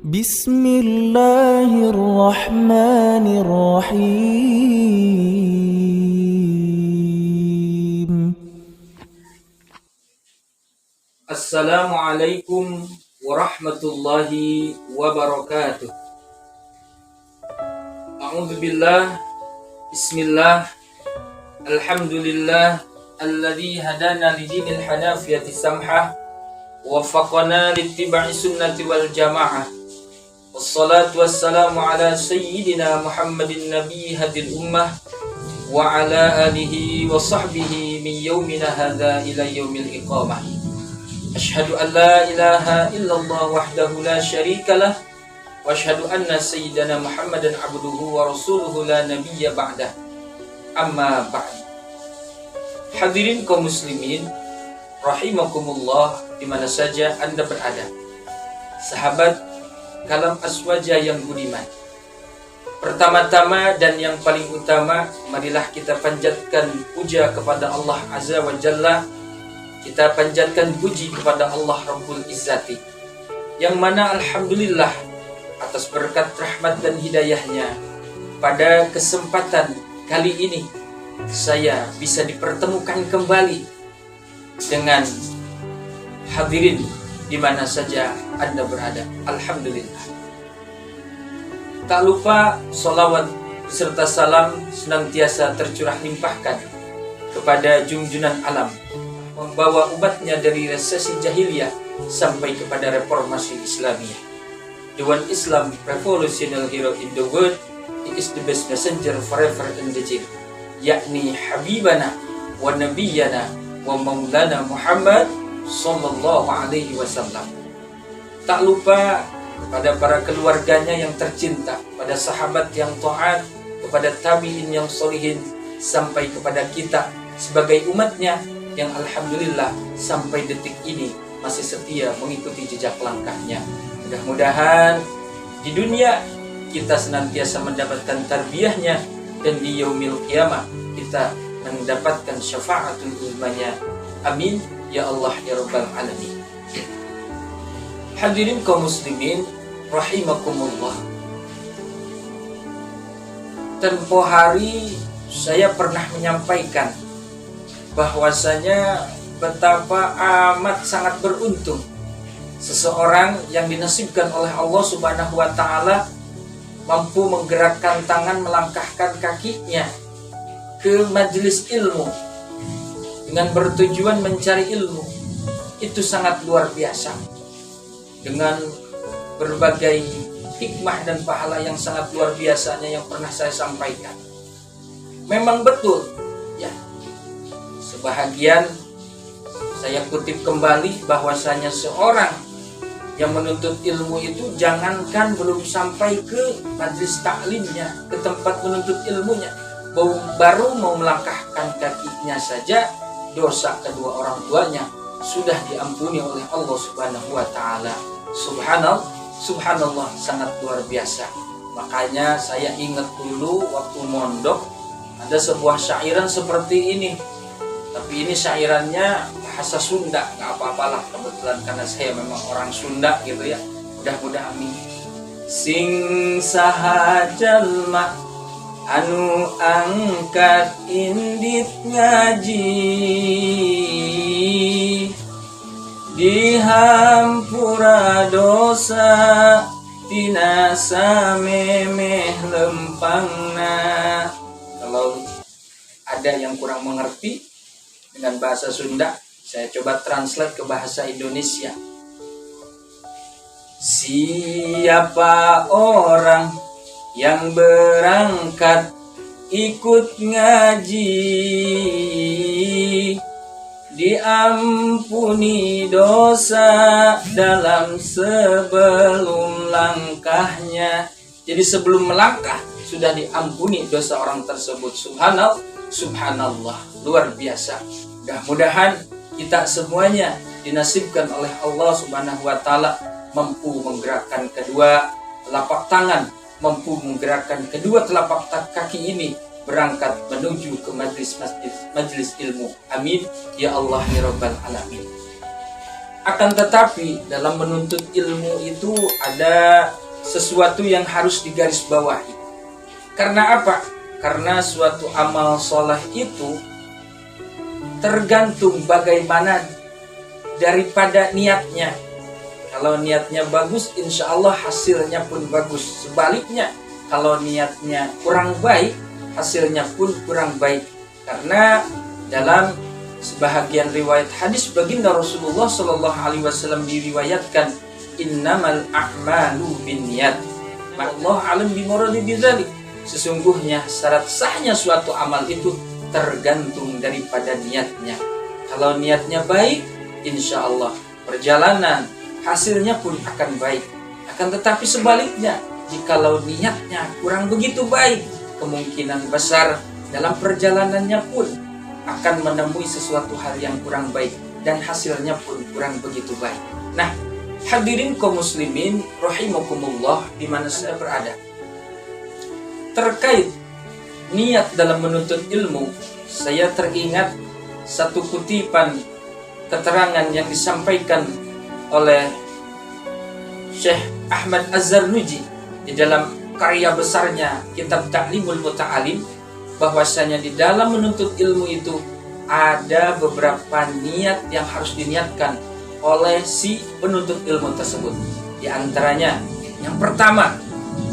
بسم الله الرحمن الرحيم. السلام عليكم ورحمة الله وبركاته. أعوذ بالله. بسم الله. الحمد لله الذي هدانا لدين الحنافية السمحة ووفقنا لاتباع السنة والجماعة. والصلاة والسلام على سيدنا محمد النبي هدي الأمة وعلى آله وصحبه من يومنا هذا إلى يوم الإقامة. أشهد أن لا إله إلا الله وحده لا شريك له وأشهد أن سيدنا محمدا عبده ورسوله لا نبي بعده. Amma ba'd. Hadirin kaum muslimin rahimakumullah di mana saja Anda berada. Sahabat kalam aswaja yang budiman. Pertama-tama dan yang paling utama, marilah kita panjatkan puja kepada Allah Azza wa Jalla. Kita panjatkan puji kepada Allah Rabbul Izzati, yang mana alhamdulillah atas berkat rahmat dan hidayahnya pada kesempatan kali ini saya bisa dipertemukan kembali dengan hadirin di mana saja Anda berada. Alhamdulillah. Tak lupa salawat beserta salam senantiasa tercurah limpahkan kepada junjunan alam, membawa umatnya dari resesi jahiliyah sampai kepada reformasi Islamiyah. The one Islam revolutionary hero in the world. He is the best messenger forever and ever, yakni Habibana wa Nabiyana wa Maulana Muhammad sallallahu alaihi wasallam. Tak lupa kepada para keluarganya yang tercinta, pada sahabat yang taat, kepada tabi'in yang solihin, sampai kepada kita sebagai umatnya yang alhamdulillah sampai detik ini masih setia mengikuti jejak langkahnya. Mudah-mudahan di dunia kita senantiasa mendapatkan tarbiyahnya, dan di yaumil qiyamah kita mendapatkan syafaatul uzmanya. Amin ya Allah ya rabbal alamin. Hadirin kaum muslimin rahimakumullah. Tempo hari saya pernah menyampaikan bahwasanya betapa amat sangat beruntung seseorang yang dinasibkan oleh Allah Subhanahu wa taala mampu menggerakkan tangan, melangkahkan kakinya ke majelis ilmu dengan bertujuan mencari ilmu. Itu sangat luar biasa, dengan berbagai hikmah dan pahala yang sangat luar biasanya yang pernah saya sampaikan. Memang betul ya, sebahagian saya kutip kembali bahwasanya seorang yang menuntut ilmu itu jangankan belum sampai ke majelis taklimnya, ke tempat menuntut ilmunya, baru mau melangkahkan kakinya saja, dosa kedua orang tuanya sudah diampuni oleh Allah Subhanahu wa taala. Subhanallah, sangat luar biasa. Makanya saya ingat dulu waktu mondok ada sebuah syairan seperti ini. Tapi ini syairannya bahasa Sunda, nggak apa-apalah, kebetulan karena saya memang orang Sunda gitu ya. Mudah-mudahan amin. Sing saha jalma anu angkat indit ngaji, dihampura dosa tina samemeh lempangna. Kalau ada yang kurang mengerti dengan bahasa Sunda, saya coba translate ke bahasa Indonesia. Siapa orang yang berangkat ikut ngaji, diampuni dosa dalam sebelum langkahnya. Jadi sebelum melangkah sudah diampuni dosa orang tersebut. Subhanallah, luar biasa. Mudah-mudahan kita semuanya dinasibkan oleh Allah Subhanahu wa taala mampu menggerakkan kedua telapak tangan, mampu menggerakkan kedua telapak kaki ini berangkat menuju ke majelis ilmu. Amin ya Allah ya rabbal alamin. Akan tetapi dalam menuntut ilmu itu ada sesuatu yang harus digarisbawahi. Karena apa? Karena suatu amal soleh itu tergantung bagaimana daripada niatnya. Kalau niatnya bagus, insya Allah hasilnya pun bagus. Sebaliknya, kalau niatnya kurang baik, hasilnya pun kurang baik. Karena dalam sebahagian riwayat hadis baginda Rasulullah Shallallahu Alaihi Wasallam diriwayatkan, innamal a'malu binniyat. Allah alam bimuradi bidzalik. Sesungguhnya syarat sahnya suatu amal itu tergantung daripada niatnya. Kalau niatnya baik, insya Allah perjalanan hasilnya pun akan baik. Akan tetapi sebaliknya, jikalau niatnya kurang begitu baik, kemungkinan besar dalam perjalanannya pun akan menemui sesuatu hal yang kurang baik dan hasilnya pun kurang begitu baik. Nah, hadirin kaum muslimin rahimakumullah di mana saya berada. Terkait niat dalam menuntut ilmu, saya teringat satu kutipan keterangan yang disampaikan oleh Syekh Ahmad Az-Zarnuji di dalam karya besarnya Kitab Ta'limul Muta'alim, bahwasanya di dalam menuntut ilmu itu ada beberapa niat yang harus diniatkan oleh si penuntut ilmu tersebut. Di antaranya, yang pertama,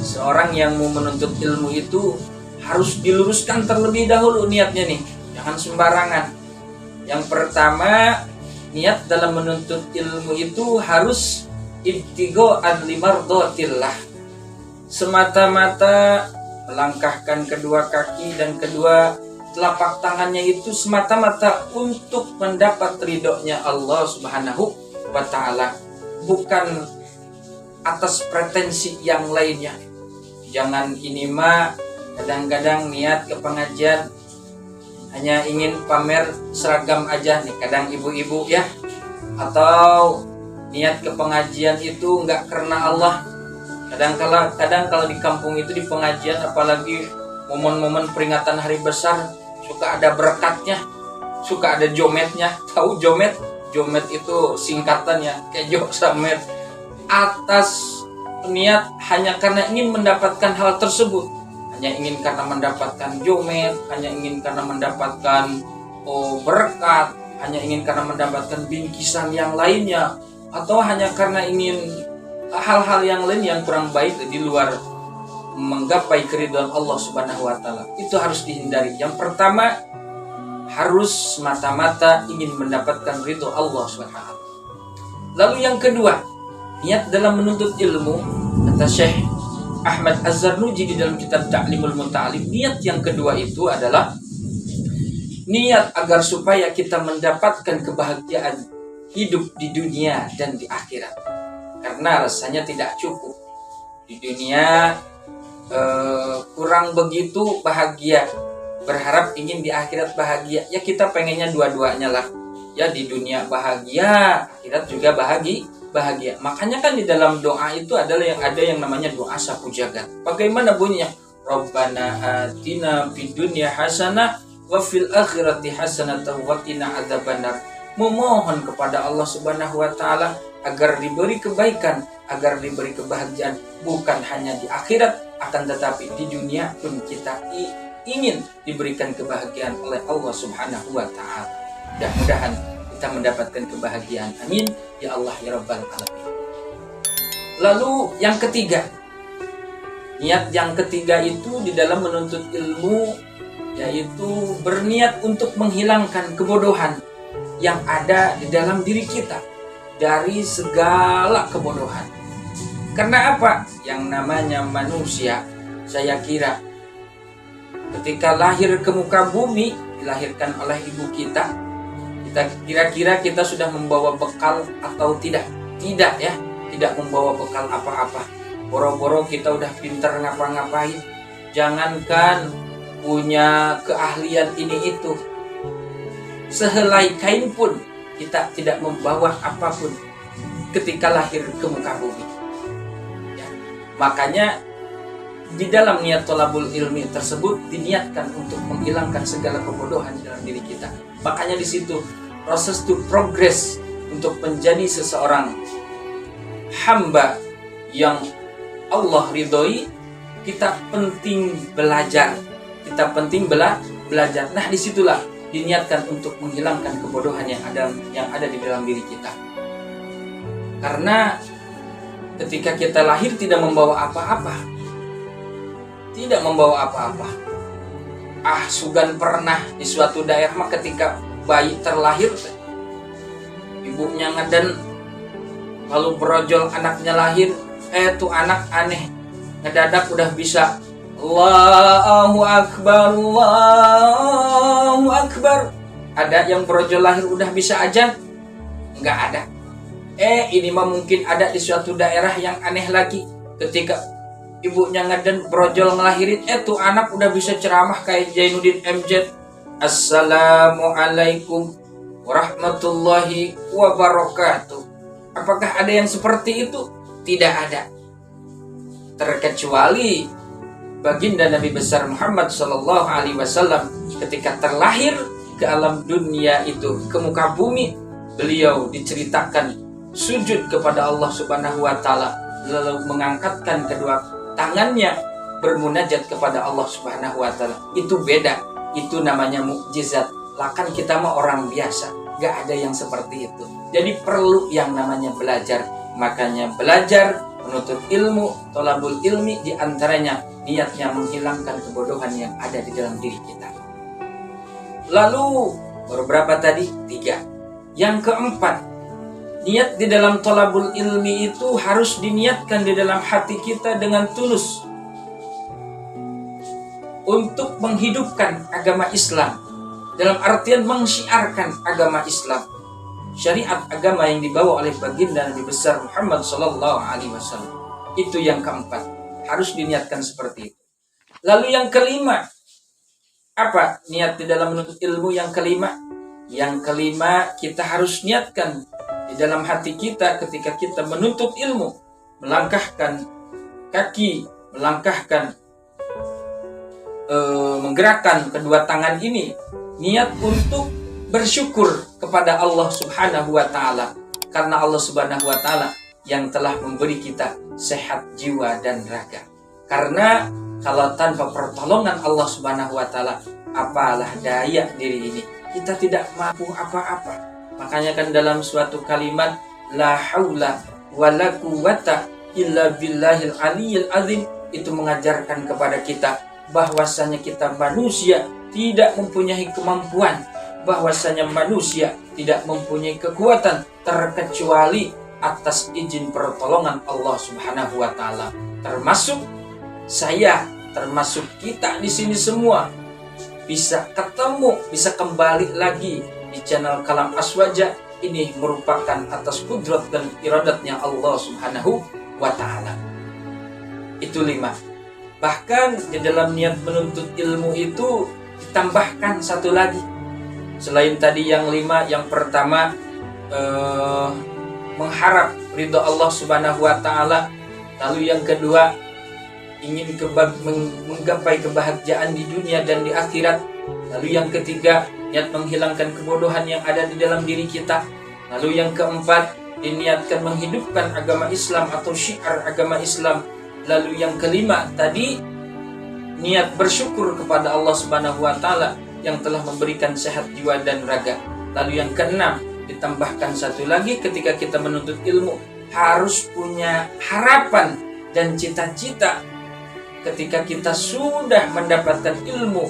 seorang yang mau menuntut ilmu itu harus diluruskan terlebih dahulu niatnya nih, jangan sembarangan. Yang pertama, niat dalam menuntut ilmu itu harus ibtigha'an limardhatillah, semata-mata melangkahkan kedua kaki dan kedua telapak tangannya itu semata-mata untuk mendapat ridhonya Allah Subhanahu wa ta'ala, bukan atas pretensi yang lainnya. Jangan ini mah kadang-kadang niat ke pengajian hanya ingin pamer seragam aja nih, kadang ibu-ibu ya, atau niat ke pengajian itu enggak karena Allah. Kadang kalau di kampung itu di pengajian, apalagi momen-momen peringatan hari besar, suka ada berkatnya, suka ada jometnya. Tahu jomet? Jomet itu singkatannya kejo samet. Atas niat hanya karena ingin mendapatkan hal tersebut, hanya ingin karena mendapatkan jomet, hanya ingin karena mendapatkan berkat, hanya ingin karena mendapatkan bingkisan yang lainnya, atau hanya karena ingin hal-hal yang lain yang kurang baik di luar menggapai keridhaan Allah Subhanahu wa taala. Itu harus dihindari. Yang pertama, harus mata-mata ingin mendapatkan ridho Allah Subhanahu wa taala. Lalu yang kedua, niat dalam menuntut ilmu, kata Syekh Ahmad Az-Zarnuji di dalam kitab Ta'limul Muta'alim, niat yang kedua itu adalah niat agar supaya kita mendapatkan kebahagiaan hidup di dunia dan di akhirat. Karena rasanya tidak cukup di dunia, kurang begitu bahagia, berharap ingin di akhirat bahagia. Ya kita pengennya dua-duanya lah. Ya di dunia bahagia, akhirat juga bahagia. Makanya kan di dalam doa itu ada yang namanya doa sapu jagat. Bagaimana bunyinya? Rabbana atina fid dunya hasanah wa fil akhirati hasanah wa qina adzabannar. Memohon kepada Allah Subhanahu wa taala agar diberi kebaikan, agar diberi kebahagiaan, bukan hanya di akhirat, akan tetapi di dunia pun kita ingin diberikan kebahagiaan oleh Allah Subhanahu wa taala. Mudah-mudahan kita mendapatkan kebahagiaan. Amin ya Allah ya Rabbal alamin. Lalu yang ketiga, niat yang ketiga itu di dalam menuntut ilmu, yaitu berniat untuk menghilangkan kebodohan yang ada di dalam diri kita dari segala kebodohan. Karena apa? Yang namanya manusia, saya kira ketika lahir ke muka bumi, dilahirkan oleh ibu kita kira-kira kita sudah membawa bekal atau tidak? Tidak ya, tidak membawa bekal apa-apa. Boro-boro kita udah pintar ngapa-ngapain, jangankan punya keahlian ini itu, sehelai kain pun kita tidak membawa apapun ketika lahir ke muka bumi ya. Makanya di dalam niat thalabul ilmi tersebut diniatkan untuk menghilangkan segala kebodohan dalam diri kita. Makanya di situ proses to progress untuk menjadi seseorang hamba yang Allah ridhoi, kita penting belajar. Kita penting belajar. Nah, disitulah diniatkan untuk menghilangkan kebodohan yang ada di dalam diri kita. Karena ketika kita lahir tidak membawa apa-apa. Tidak membawa apa-apa. Sugan pernah di suatu daerah mah ketika bayi terlahir, ibunya ngeden, lalu brojol anaknya lahir, tuh anak aneh, ngedadak udah bisa Allahu Akbar, Allahu Akbar. Ada yang brojol lahir udah bisa azan? Enggak ada. Ini mah mungkin ada di suatu daerah yang aneh lagi. Ketika ibunya ngeden brojol ngelahirin, tuh anak udah bisa ceramah kayak Zainuddin MZ. Assalamualaikum warahmatullahi wabarakatuh. Apakah ada yang seperti itu? Tidak ada. Terkecuali baginda Nabi besar Muhammad sallallahu alaihi wasallam ketika terlahir ke alam dunia itu, ke muka bumi, beliau diceritakan sujud kepada Allah Subhanahu wa taala, lalu mengangkatkan kedua tangannya bermunajat kepada Allah Subhanahu wa taala. Itu beda, itu namanya mukjizat. Lakan kita mah orang biasa, gak ada yang seperti itu. Jadi perlu yang namanya belajar. Makanya belajar, menuntut ilmu, thalabul ilmi, diantaranya niatnya menghilangkan kebodohan yang ada di dalam diri kita. Lalu berapa tadi? 3. Yang keempat, niat di dalam thalabul ilmi itu harus diniatkan di dalam hati kita dengan tulus untuk menghidupkan agama Islam, dalam artian mensyiarkan agama Islam, syariat agama yang dibawa oleh baginda Nabi besar Muhammad sallallahu alaihi wasallam. Itu yang keempat, harus diniatkan seperti itu. Lalu yang kelima, apa niat di dalam menuntut ilmu yang kelima? Yang kelima, kita harus niatkan di dalam hati kita ketika kita menuntut ilmu, melangkahkan kaki, menggerakkan kedua tangan ini, niat untuk bersyukur kepada Allah Subhanahu wa taala, karena Allah Subhanahu wa taala yang telah memberi kita sehat jiwa dan raga. Karena kalau tanpa pertolongan Allah Subhanahu wa taala, apalah daya diri ini, kita tidak mampu apa-apa. Makanya kan dalam suatu kalimat, la haula wala quwata illa billahil aliyil azim, itu mengajarkan kepada kita bahwasanya kita manusia tidak mempunyai kemampuan, bahwasanya manusia tidak mempunyai kekuatan terkecuali atas izin pertolongan Allah Subhanahu wa taala. Termasuk saya, termasuk kita di sini semua bisa ketemu, bisa kembali lagi di channel Kalam Aswaja ini merupakan atas kudrat dan iradatnya Allah Subhanahu wa taala. Itu 5. Bahkan di dalam niat menuntut ilmu itu ditambahkan satu lagi. Selain tadi yang 5, yang pertama mengharap ridho Allah Subhanahu wa taala. Lalu yang kedua, ingin menggapai kebahagiaan di dunia dan di akhirat. Lalu yang ketiga, niat menghilangkan kebodohan yang ada di dalam diri kita. Lalu yang keempat, diniatkan menghidupkan agama Islam atau syiar agama Islam. Lalu yang kelima tadi, niat bersyukur kepada Allah Subhanahu wa taala yang telah memberikan sehat jiwa dan raga. Lalu yang keenam, ditambahkan satu lagi, ketika kita menuntut ilmu harus punya harapan dan cita-cita. Ketika kita sudah mendapatkan ilmu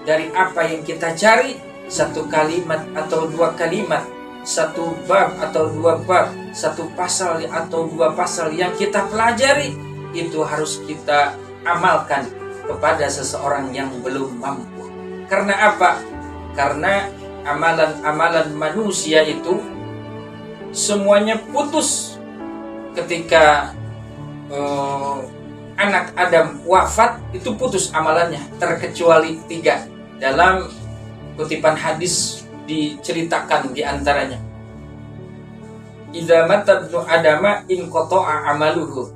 dari apa yang kita cari, satu kalimat atau dua kalimat, satu bab atau dua bab, satu pasal atau dua pasal yang kita pelajari, itu harus kita amalkan kepada seseorang yang belum mampu. Karena apa? Karena amalan-amalan manusia itu semuanya putus ketika anak Adam wafat, itu putus amalannya, terkecuali 3. Dalam kutipan hadis diceritakan diantaranya, idza mata ibnu adama in qata'a amaluhu.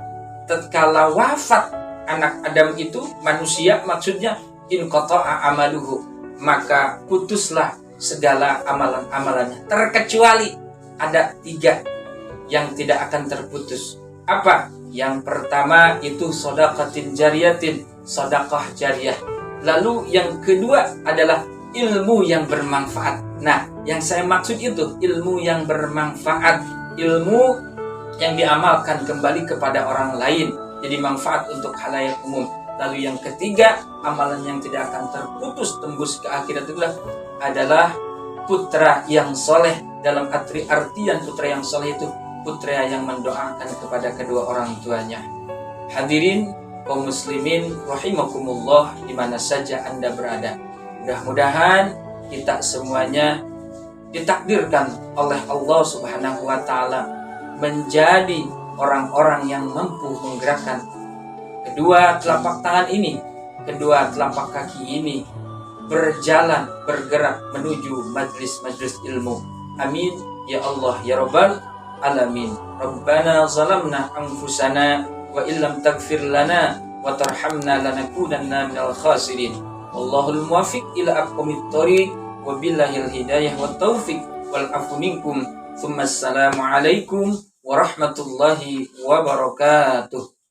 Tatkala wafat anak Adam itu, manusia maksudnya, in qata'a amaluhu, maka putuslah segala amalan-amalannya, terkecuali ada 3 yang tidak akan terputus. Apa? Yang pertama itu shadaqatin jariyatin, sedekah jariah. Lalu yang kedua adalah ilmu yang bermanfaat. Nah, yang saya maksud itu ilmu yang bermanfaat, ilmu yang diamalkan kembali kepada orang lain, jadi manfaat untuk khalayak umum. Lalu yang ketiga, amalan yang tidak akan terputus tembus ke akhirat itu adalah putra yang soleh. Dalam artian putra yang soleh itu putra yang mendoakan kepada kedua orang tuanya. Hadirin kaum muslimin rahimakumullah di mana saja Anda berada. Mudah-mudahan kita semuanya ditakdirkan oleh Allah Subhanahu wa taala menjadi orang-orang yang mampu menggerakkan kedua telapak tangan ini, kedua telapak kaki ini berjalan, bergerak menuju majlis-majlis ilmu. Amin ya Allah ya Rabbal alamin. Rabbana zalamna anfusana wa illam taghfir lana wa tarhamna lanakunanna minal khasirin. Wallahul muwaffiq ila aqwamit thoriq wa billahil hidayah wat taufiq wal afu minkum. Tsumma assalamu alaikum warahmatullahi wabarakatuh.